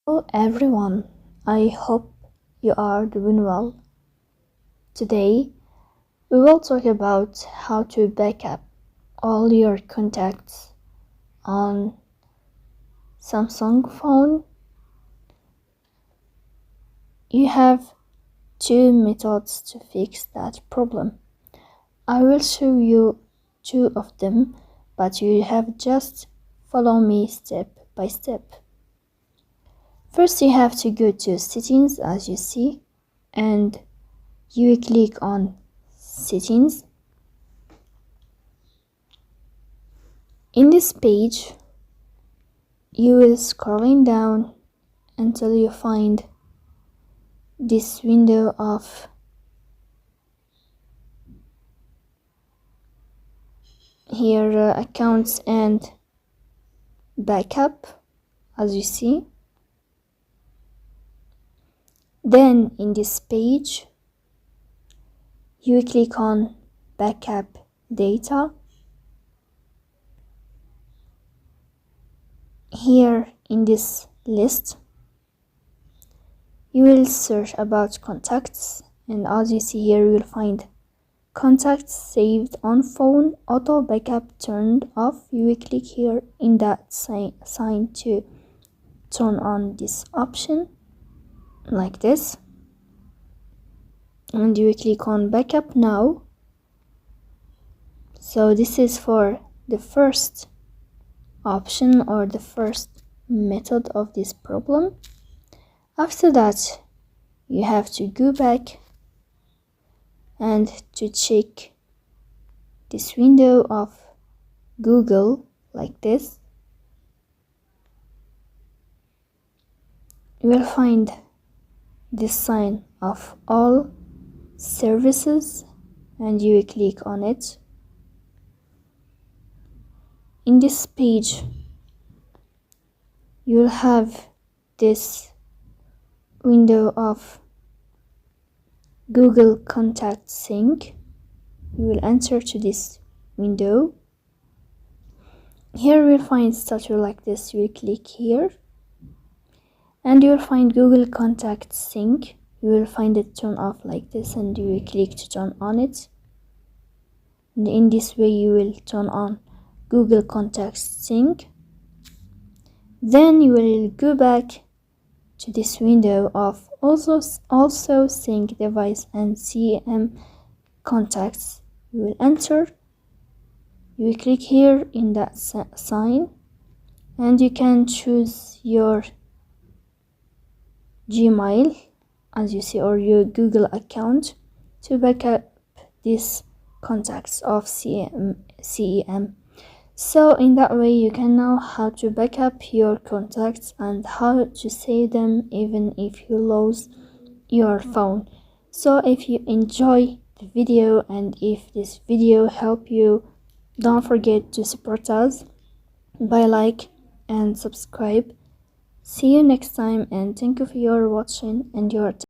Hello everyone, I hope you are doing well. Today we will talk about how to backup all your contacts on Samsung phone. You have two methods to fix that problem. I will show you two of them, but you have just follow me step by step. First, you have to go to settings as you see, and you will click on settings. In this page, you will scrolling down until you find this window of here accounts and backup as you see. Then in this page, you click on backup data. Here in this list, you will search about contacts, and as you see here, you will find contacts saved on phone, auto backup turned off. You will click here in that sign to turn on this option like this, and you will click on backup now. So this is for the first option or the first method of this problem. After that, you have to go back and to check this window of Google like this. You will find this sign of all services, and you will click on it. In this page, you will have this window of Google Contact Sync. You will enter to this window. Here you will find status like this. You will click here, and you will find Google Contact Sync. You will find it turn off like this, and you will click to turn on it. And in this way, you will turn on Google Contact Sync. Then you will go back to this window of also sync device and CM contacts. You will enter. You will click here in that sign, and you can choose your Gmail as you see, or your Google account to backup these contacts of CEM. So in that way, you can know how to backup your contacts and how to save them even if you lose your phone. So if you enjoy the video and if this video help you, don't forget to support us by like and subscribe. See you next time, and thank you for your watching and your time.